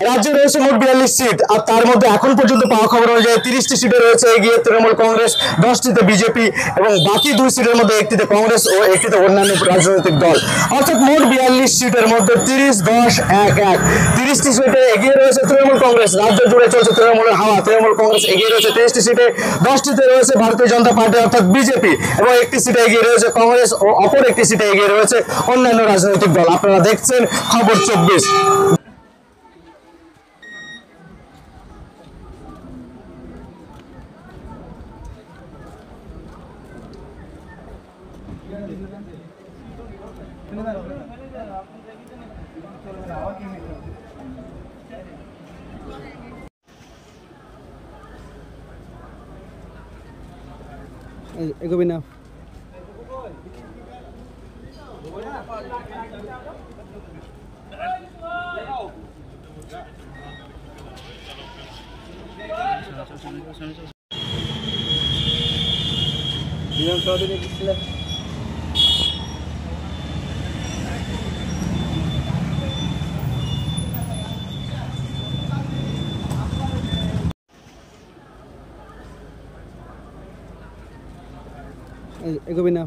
রাজ্যে রয়েছে মোট 42 সিট, আর তার মধ্যে এখন পর্যন্ত পাওয়া খবর অনুযায়ী 30টি সিটে রয়েছে এগিয়ে তৃণমূল কংগ্রেস, 10টিতে বিজেপি এবং বাকি 2 সিটের মধ্যে একটিতে কংগ্রেস ও একটিতে অন্যান্য রাজনৈতিক দল। অর্থাৎ মোট 42 সিটের মধ্যে 30-10-1-1 30টি সিটে এগিয়ে রয়েছে তৃণমূল কংগ্রেস। রাজ্য জুড়ে চলছে তৃণমূলের হাওয়া। তৃণমূল কংগ্রেস এগিয়ে রয়েছে 30টি সিটে, 10টিতে রয়েছে ভারতীয় জনতা পার্টি অর্থাৎ বিজেপি এবং একটি সিটে এগিয়ে রয়েছে কংগ্রেস ও অপর একটি সিটে এগিয়ে রয়েছে অন্যান্য রাজনৈতিক দল। আপনারা দেখছেন খবর 24। এগোবি না। এগোবি না।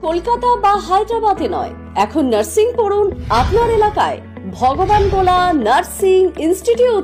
কলকাতা বা হায়দ্রাবাদে নয়, এখন নার্সিং পড়ুন আপনার এলাকায়। ভগবান গোলা নার্সিং ইনস্টিটিউট।